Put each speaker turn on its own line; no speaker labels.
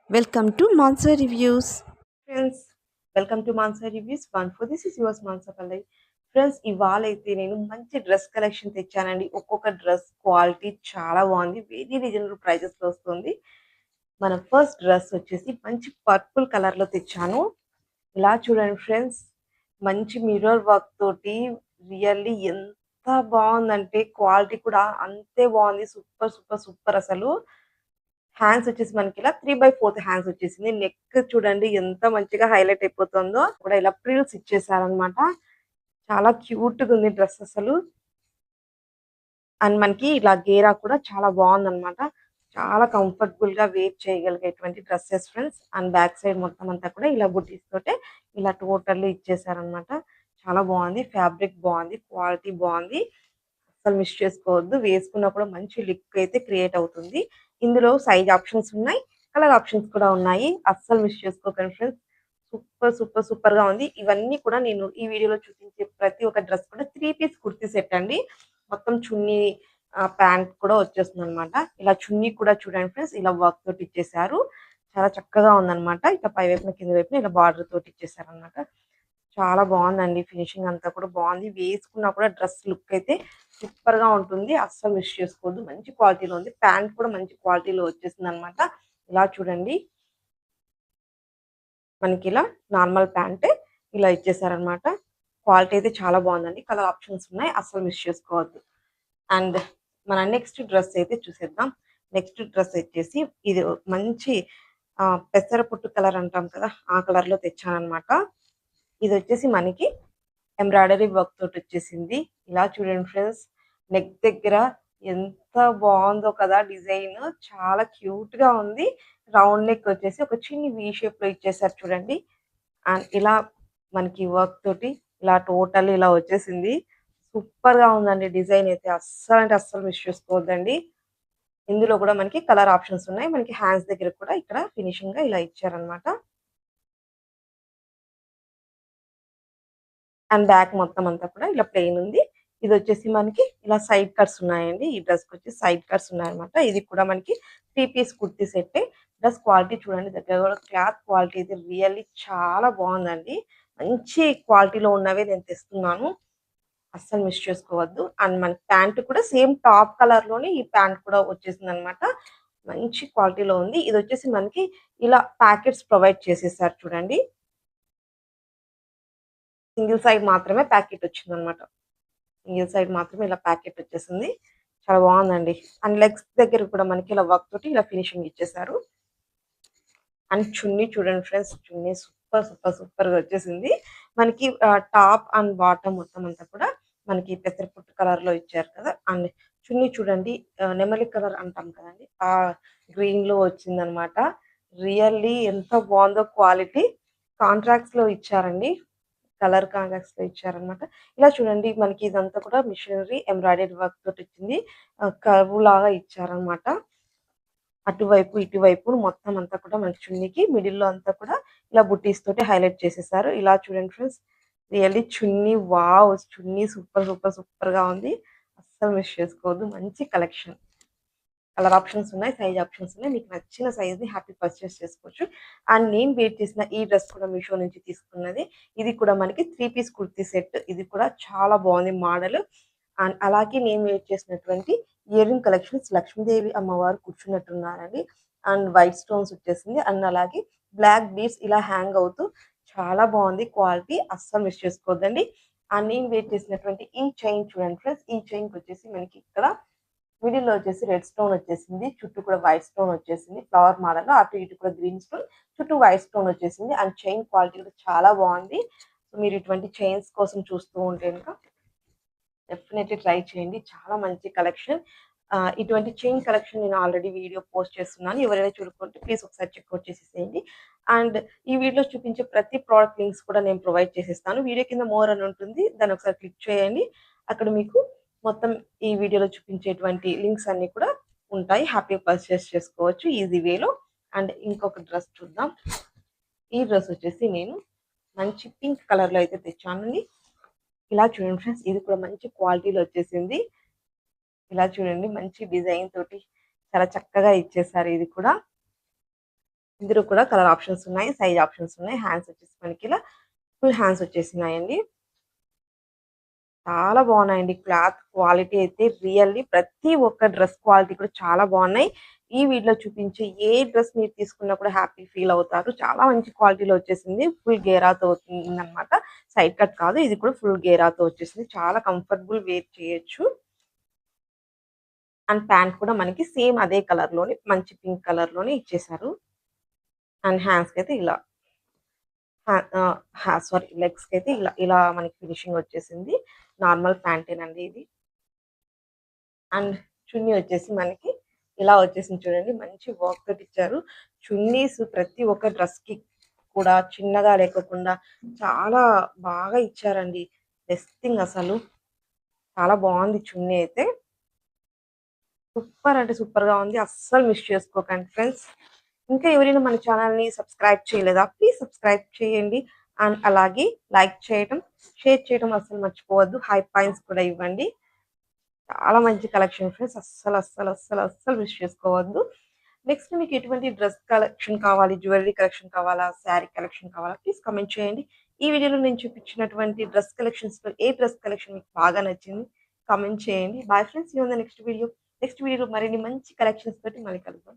Welcome to Monster Reviews. Friends, welcome to Monster Reviews 1 for this is yours Monster Pallai. Friends ఇవాళ అయితే నేను మంచి dress collection తెచ్చానండి. ఒక్కొక్క dress quality చాలా బాగుంది. వెరీ రీజనబుల్ ప్రైజెస్ లో వస్తుంది. మన ఫస్ట్ డ్రెస్ వచ్చేసి మంచి పర్పుల్ కలర్ లో తెచ్చాను. ఇలా చూడండి ఫ్రెండ్స్, మంచి మిర్రర్ వర్క్ తోటి రియల్లీ ఎంత బాగుందంటే క్వాలిటీ కూడా అంతే బాగుంది. సూపర్ సూపర్ సూపర్ అసలు. హ్యాండ్స్ వచ్చేసి మనకి ఇలా 3/4 హ్యాండ్స్ వచ్చేసింది. నెక్ చూడండి ఎంత మంచిగా హైలైట్ అయిపోతుందో. కూడా ఇలా ప్రిల్స్ ఇచ్చేసారనమాట. చాలా క్యూట్ గా ఉంది డ్రెస్ అసలు. అండ్ మనకి ఇలా గేరా కూడా చాలా బాగుందన్నమాట. చాలా కంఫర్టబుల్ గా వేర్ చేయగలిగేటువంటి dresses friends. And back side మొత్తం అంతా కూడా ఇలా బుటీస్ తోటే ఇలా టోటల్లీ ఇచ్చేసారనమాట. చాలా బాగుంది. ఫ్యాబ్రిక్ బాగుంది. క్వాలిటీ బాగుంది. అసలు మిస్ చేసుకోవద్దు. వేసుకున్నా కూడా మంచి లుక్ అయితే క్రియేట్ అవుతుంది. ఇందులో సైజ్ ఆప్షన్స్ ఉన్నాయి, కలర్ ఆప్షన్స్ కూడా ఉన్నాయి. అస్సలు మిస్ చేసుకోకండి ఫ్రెండ్స్. సూపర్ సూపర్ సూపర్ గా ఉంది. ఇవన్నీ కూడా నేను ఈ వీడియోలో చూపించే ప్రతి ఒక్క డ్రెస్ కూడా 3 పీస్ కుర్తీ సెట్ అండి. మొత్తం చున్నీ ప్యాంట్ కూడా వచ్చేస్తుంది అనమాట. ఇలా చున్నీ కూడా చూడండి ఫ్రెండ్స్, ఇలా వర్క్ తోటి ఇచ్చేసారు. చాలా చక్కగా ఉందన్నమాట. ఇక పై వైపున కింద వైపున ఇలా బార్డర్ తోటి ఇచ్చేసారు అనమాట. చాలా బాగుందండి. ఫినిషింగ్ అంతా కూడా బాగుంది. వేసుకున్నా కూడా డ్రెస్ లుక్ అయితే సూపర్ గా ఉంటుంది. అస్సలు మిస్ చేసుకోవద్దు. మంచి క్వాలిటీలో ఉంది. ప్యాంట్ కూడా మంచి క్వాలిటీలో వచ్చేసింది అనమాట. ఇలా చూడండి, మనకి ఇలా నార్మల్ ప్యాంట్ ఇలా ఇచ్చేసారనమాట. క్వాలిటీ అయితే చాలా బాగుందండి. కలర్ ఆప్షన్స్ ఉన్నాయి. అస్సలు మిస్ చేసుకోవద్దు. అండ్ మన నెక్స్ట్ డ్రెస్ అయితే చూసేద్దాం. నెక్స్ట్ డ్రెస్ వచ్చేసి ఇది మంచి పెసర పుట్టు కలర్ అంటాం కదా, ఆ కలర్ లో తెచ్చానమాట. ఇది వచ్చేసి మనకి ఎంబ్రాయిడరీ వర్క్ తోటి వచ్చేసింది. ఇలా చూడండి ఫ్రెండ్స్, నెక్ దగ్గర ఎంత బాగుందో కదా డిజైన్. చాలా క్యూట్ గా ఉంది. రౌండ్ నెక్ వచ్చేసి ఒక చిన్ని వి షేప్ లో ఇచ్చేసారు చూడండి. అండ్ ఇలా మనకి వర్క్ తోటి ఇలా టోటల్ ఇలా వచ్చేసింది. సూపర్ గా ఉందండి డిజైన్ అయితే. అస్సలు అంటే అస్సలు మిస్ చేసుకోవద్దండి. ఇందులో కూడా మనకి కలర్ ఆప్షన్స్ ఉన్నాయి. మనకి హ్యాండ్స్ దగ్గర కూడా ఇక్కడ ఫినిషింగ్ గా ఇలా ఇచ్చారనమాట. అండ్ బ్యాక్ మొత్తం అంతా కూడా ఇలా ప్లెయిన్ ఉంది. ఇది వచ్చేసి మనకి ఇలా సైడ్ కట్స్ ఉన్నాయండి. ఈ డ్రెస్ వచ్చి సైడ్ కట్స్ ఉన్నాయన్నమాట. ఇది కూడా మనకి 3 piece kurti set. Dress quality చూడండి, దగ్గర కూడా క్లాత్ క్వాలిటీ అయితే రియల్లీ చాలా బాగుందండి. మంచి క్వాలిటీలో ఉన్నవే నేను తెస్తున్నాను. అస్సలు మిస్ చేసుకోవద్దు. అండ్ మన ప్యాంట్ కూడా సేమ్ టాప్ కలర్ లోనే ఈ ప్యాంట్ కూడా వచ్చేసింది అనమాట. మంచి క్వాలిటీలో ఉంది. ఇది వచ్చేసి మనకి ఇలా ప్యాకెట్స్ ప్రొవైడ్ చేసేసారు చూడండి. సింగిల్ సైడ్ మాత్రమే ప్యాకెట్ వచ్చిందనమాట. సింగిల్ సైడ్ మాత్రమే ఇలా ప్యాకెట్ వచ్చేసింది. చాలా బాగుందండి. అండ్ లెగ్స్ దగ్గర కూడా మనకి ఇలా వర్క్ తోటి ఇలా ఫినిషింగ్ ఇచ్చేసారు. అండ్ చున్నీ చూడండి ఫ్రెండ్స్, చున్నీ సూపర్ సూపర్ సూపర్ గా వచ్చేసింది. మనకి టాప్ అండ్ బాటమ్ మొత్తం అంతా కూడా మనకి పెసరపుట్టు కలర్ లో ఇచ్చారు కదా. అండ్ చున్నీ చూడండి, నెమలి కలర్ అంటాం కదండి, ఆ గ్రీన్ లో వచ్చిందనమాట. రియల్లీ ఎంత బాగుందో క్వాలిటీ. కాంట్రాక్ట్స్ లో ఇచ్చారండి. కలర్ కాంట్రాక్ట్స్ లో ఇచ్చారనమాట. ఇలా చూడండి, మనకి ఇదంతా కూడా మిషనరీ ఎంబ్రాయిడరీ వర్క్ తోటి వచ్చింది. కర్వ్ లాగా ఇచ్చారనమాట. అటువైపు ఇటువైపు మొత్తం అంతా కూడా మనకి చున్నీకి మిడిల్ లో అంతా కూడా ఇలా బుట్టీస్ తోటి హైలైట్ చేసేసారు. ఇలా చూడండి ఫ్రెండ్స్, రియల్లీ చున్నీ వావ్, చున్నీ సూపర్ సూపర్ సూపర్ గా ఉంది. అస్సలు మిస్ చేసుకోవద్దు. మంచి కలెక్షన్. కలర్ ఆప్షన్స్ ఉన్నాయి, సైజ్ ఆప్షన్స్ ఉన్నాయి. మీకు నచ్చిన సైజ్ ని హ్యాపీ పర్చేస్ చేసుకోవచ్చు. అండ్ నేను వేర్ చేసిన ఈ డ్రెస్ కూడా మీషో నుంచి తీసుకున్నది. ఇది కూడా మనకి 3 పీస్ కుర్తీ సెట్. ఇది కూడా చాలా బాగుంది మోడల్. అండ్ అలాగే నేను వేర్ చేసినటువంటి ఇయర్ రింగ్ కలెక్షన్స్, లక్ష్మీదేవి అమ్మవారు కూర్చున్నట్టున్నారండి. అండ్ వైట్ స్టోన్స్ వచ్చేసింది. అండ్ అలాగే బ్లాక్ బీడ్స్ ఇలా హ్యాంగ్ అవుతూ చాలా బాగుంది క్వాలిటీ. అస్సలు మిస్ చేసుకోవద్దండి. అండ్ నేను వేర్ చేసినటువంటి ఈ చైన్ చూడండి ఫ్రెండ్స్, ఈ చైన్ వచ్చేసి మనకి ఇక్కడ మిడిల్ లో వచ్చేసి రెడ్ స్టోన్ వచ్చేసింది. చుట్టూ కూడా వైట్ స్టోన్ వచ్చేసింది. ఫ్లవర్ మోడల్ అటు ఇటు కూడా గ్రీన్ స్టోన్, చుట్టూ వైట్ స్టోన్ వచ్చేసింది. అండ్ చైన్ క్వాలిటీ కూడా చాలా బాగుంది. సో మీరు ఇటువంటి చైన్స్ కోసం చూస్తూ ఉంటే కనుక డెఫినెట్లీ ట్రై చేయండి. చాలా మంచి కలెక్షన్. ఇటువంటి చైన్ కలెక్షన్ నేను ఆల్రెడీ వీడియో పోస్ట్ చేస్తున్నాను. ఎవరైనా చూడకుంటే ప్లీజ్ ఒకసారి చెక్అవుట్ చేసేసేయండి. అండ్ ఈ వీడియోలో చూపించే ప్రతి ప్రోడక్ట్ లింక్స్ కూడా నేను ప్రొవైడ్ చేసేస్తాను. వీడియో కింద మోర్ అని ఉంటుంది, దాన్ని ఒకసారి క్లిక్ చేయండి. అక్కడ మీకు మొత్తం ఈ వీడియోలో చూపించేటువంటి లింక్స్ అన్ని కూడా ఉంటాయి. హ్యాపీగా పర్చేస్ చేసుకోవచ్చు ఈజీ వేలో. అండ్ ఇంకొక డ్రెస్ చూద్దాం. ఈ డ్రెస్ వచ్చేసి నేను మంచి పింక్ కలర్ లో అయితే తెచ్చానండి. ఇలా చూడండి ఫ్రెండ్స్, ఇది కూడా మంచి క్వాలిటీలో వచ్చేసింది. ఇలా చూడండి, మంచి డిజైన్ తోటి చాలా చక్కగా ఇచ్చేసారు. ఇది కూడా ఇందులో కూడా కలర్ ఆప్షన్స్ ఉన్నాయి, సైజ్ ఆప్షన్స్ ఉన్నాయి. హ్యాండ్స్ వచ్చేసి మనకి ఇలా ఫుల్ హ్యాండ్స్ వచ్చేసినాయండి. చాలా బాగున్నాయండి. క్లాత్ క్వాలిటీ అయితే రియల్లీ ప్రతి ఒక్క డ్రెస్ క్వాలిటీ కూడా చాలా బాగున్నాయి. ఈ వీడియోలో చూపించే ఏ డ్రెస్ మీరు తీసుకున్నా కూడా హ్యాపీ ఫీల్ అవుతారు. చాలా మంచి క్వాలిటీలో వచ్చేసింది. ఫుల్ గేరాతో ఉందన్నమాట. సైడ్ కట్ కాదు. ఇది కూడా ఫుల్ గేరాతో వచ్చేసింది. చాలా కంఫర్టబుల్ వేర్ చేయొచ్చు. అండ్ ప్యాంట్ కూడా మనకి సేమ్ అదే కలర్ లోనే మంచి పింక్ కలర్ లోనే ఇచ్చేసారు. అండ్ హ్యాండ్స్ కి అయితే ఇలా సారీ లెగ్స్ కి అయితే ఇలా ఇలా మనకి ఫినిషింగ్ వచ్చేసింది. నార్మల్ ప్యాంటేనండి ఇది. అండ్ చున్నీ వచ్చేసి మనకి ఇలా వచ్చేసింది చూడండి. మంచి వర్క్ తోటి ఇచ్చారు. చున్నీస్ ప్రతి ఒక్క డ్రెస్ కి కూడా చిన్నగా లేకోకుండా చాలా బాగా ఇచ్చారండి. బెస్ట్ థింగ్ అసలు. చాలా బాగుంది చున్నీ అయితే. సూపర్ అంటే సూపర్ గా ఉంది. అస్సలు మిస్ చేసుకోకండి ఫ్రెండ్స్. ఇంకా ఎవరైనా మన ఛానల్ ని సబ్స్క్రైబ్ చేయలేదా? ప్లీజ్ సబ్స్క్రైబ్ చేయండి. అండ్ అలాగే లైక్ చేయడం, షేర్ చేయడం అస్సలు మర్చిపోవద్దు. హై పాయింట్స్ కూడా ఇవ్వండి. చాలా మంచి కలెక్షన్ ఫ్రెండ్స్. అస్సలు మిస్ చేసుకోవద్దు. నెక్స్ట్ మీకు ఎటువంటి డ్రెస్ కలెక్షన్ కావాలి, జ్యువెలరీ కలెక్షన్ కావాలా, శారీ కలెక్షన్ కావాలా, ప్లీజ్ కామెంట్ చేయండి. ఈ వీడియోలో నేను చూపించినటువంటి డ్రెస్ కలెక్షన్స్ లో ఏ డ్రెస్ కలెక్షన్ మీకు బాగా నచ్చింది కామెంట్ చేయండి. Bye friends. ఈ నెక్స్ట్ వీడియోలో మరిన్ని మంచి కలెక్షన్స్ తోటి మళ్ళీ కలుద్దాం.